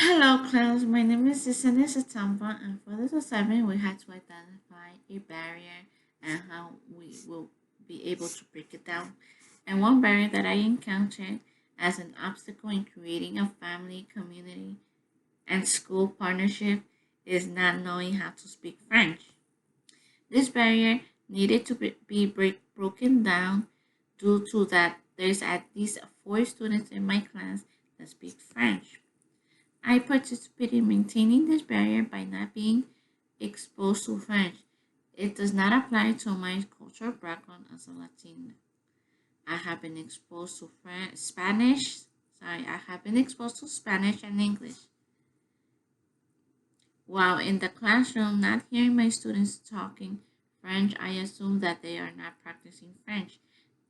Hello, class. My name is Isane Satamba, and for this assignment, we had to identify a barrier and how we will be able to break it down. And one barrier that I encountered as an obstacle in creating a family, community, and school partnership is not knowing how to speak French. This barrier needed to broken down due to that there's at least four students in my class that speak French. I participate in maintaining this barrier by not being exposed to French. It does not apply to my cultural background as a Latina. I have been exposed to Spanish. I have been exposed to Spanish and English. While in the classroom, not hearing my students talking French, I assume that they are not practicing French.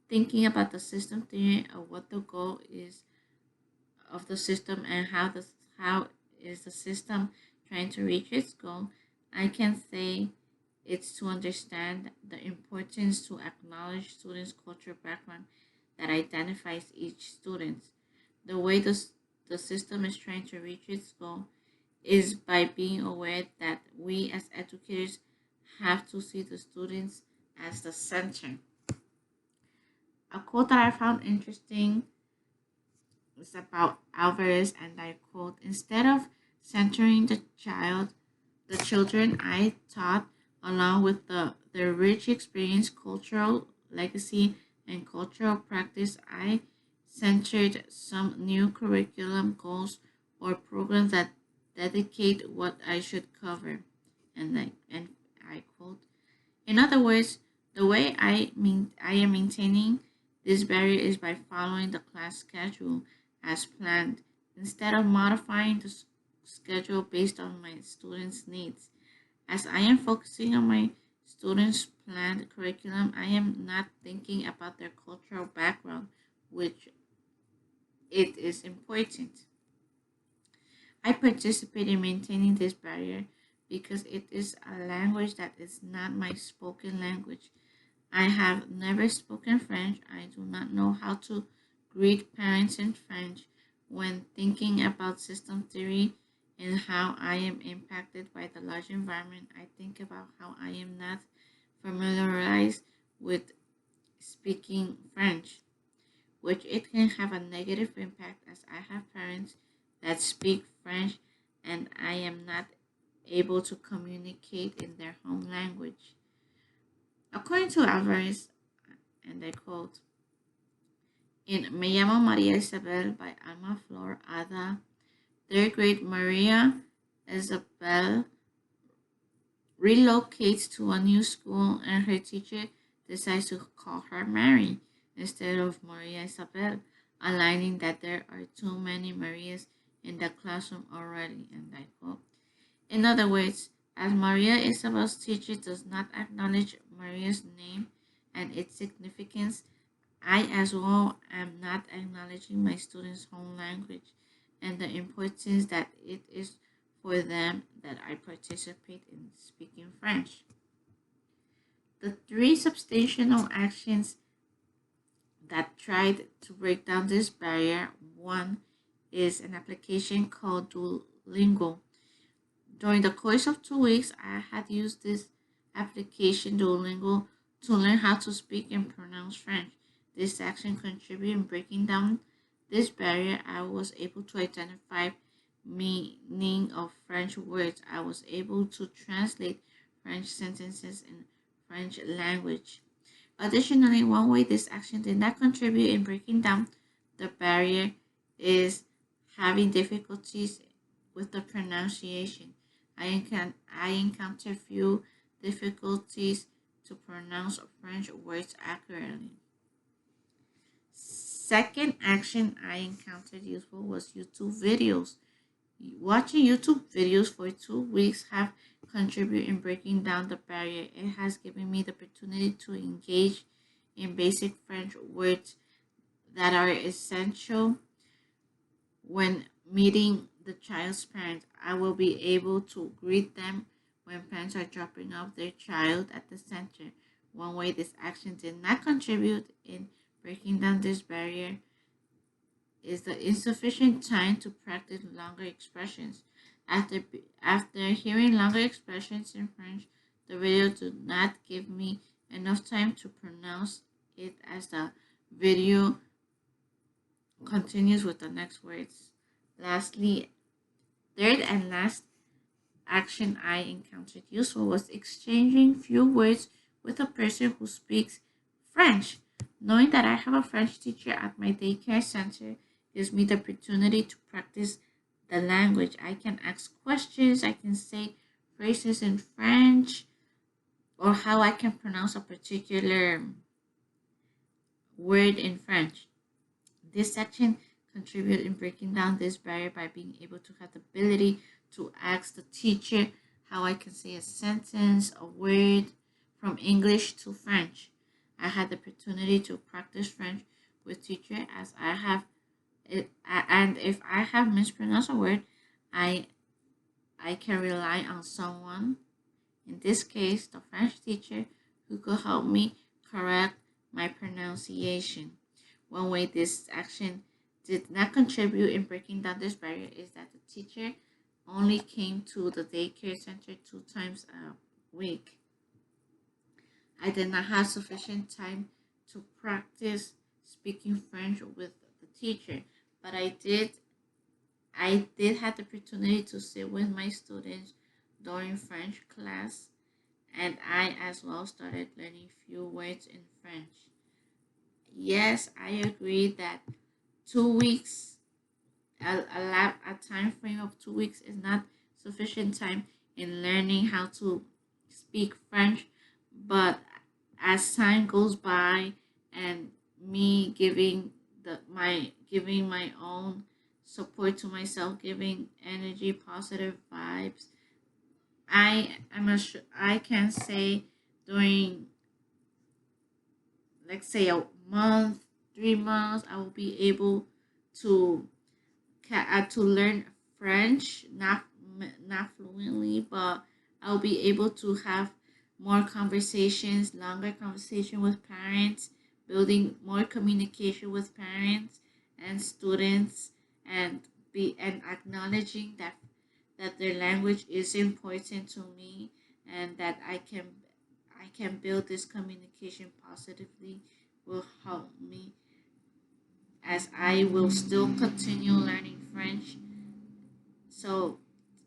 Thinking about the system theory of what the goal is of the system and how is the system trying to reach its goal, I can say it's to understand the importance to acknowledge students' cultural background that identifies each student. The way the system is trying to reach its goal is by being aware that we as educators have to see the students as the center. A quote that I found interesting is about Alvarez, and I quote: "Instead of centering the children I taught, along with their rich experience, cultural legacy, and cultural practice, I centered some new curriculum goals or programs that dedicate what I should cover." And I quote, in other words, the way I am maintaining this barrier is by following the class schedule as planned instead of modifying the schedule based on my students' needs. As I am focusing on my students' planned curriculum, I am not thinking about their cultural background, which it is important. I participate in maintaining this barrier because it is a language that is not my spoken language. I have never spoken French. I do not know how to greet parents in French. When thinking about system theory and how I am impacted by the large environment, I think about how I am not familiarized with speaking French, which it can have a negative impact as I have parents that speak French and I am not able to communicate in their home language. According to Alvarez, and I quote, in Me llamo María Isabel by Alma Flor Ada, their great Maria Isabel relocates to a new school and her teacher decides to call her Mary instead of Maria Isabel, aligning that there are too many Marias in the classroom already. And I quote, in other words, as Maria Isabel's teacher does not acknowledge Maria's name and its significance, I as well am not acknowledging my students' home language and the importance that it is for them that I participate in speaking French. The three substantial actions that tried to break down this barrier: one is an application called Duolingo. During the course of 2 weeks, I had used this application Duolingo to learn how to speak and pronounce French. This action contributed in breaking down this barrier. I was able to identify meaning of French words. I was able to translate French sentences in French language. Additionally, one way this action did not contribute in breaking down the barrier is having difficulties with the pronunciation. I encounter few difficulties to pronounce French words accurately. Second action I encountered useful was YouTube videos. Watching YouTube videos for 2 weeks have contributed in breaking down the barrier. It has given me the opportunity to engage in basic French words that are essential when meeting the child's parents. I will be able to greet them when parents are dropping off their child at the center. One way this action did not contribute in breaking down this barrier is the insufficient time to practice longer expressions. After hearing longer expressions in French, the video did not give me enough time to pronounce it as the video continues with the next words. Lastly, third and last action I encountered useful was exchanging few words with a person who speaks French. Knowing that I have a French teacher at my daycare center gives me the opportunity to practice the language. I can ask questions, I can say phrases in French, or how I can pronounce a particular word in French. This section contributes in breaking down this barrier by being able to have the ability to ask the teacher how I can say a sentence, a word from English to French. I had the opportunity to practice French with teacher as I have it, and if I have mispronounced a word, I I can rely on someone, in this case the French teacher, who could help me correct my pronunciation. One way this action did not contribute in breaking down this barrier is that the teacher only came to the daycare center 2 times a week. I did not have sufficient time to practice speaking French with the teacher, but I did have the opportunity to sit with my students during French class, and I as well started learning few words in French. Yes, I agree that 2 weeks, a time frame of 2 weeks is not sufficient time in learning how to speak French, but as time goes by and me giving my own support to myself, giving energy, positive vibes, I can say during, let's say, a month, 3 months, I will be able to to learn French, not fluently, but I'll be able to have more conversations, longer conversation with parents, building more communication with parents and students, and be and acknowledging that their language is important to me, and that I can build this communication positively will help me as I will still continue learning French, so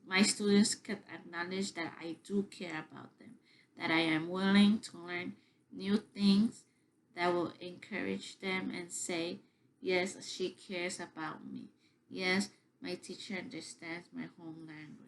my students can acknowledge that I do care about them, that I am willing to learn new things that will encourage them and say, yes, she cares about me. Yes, my teacher understands my home language.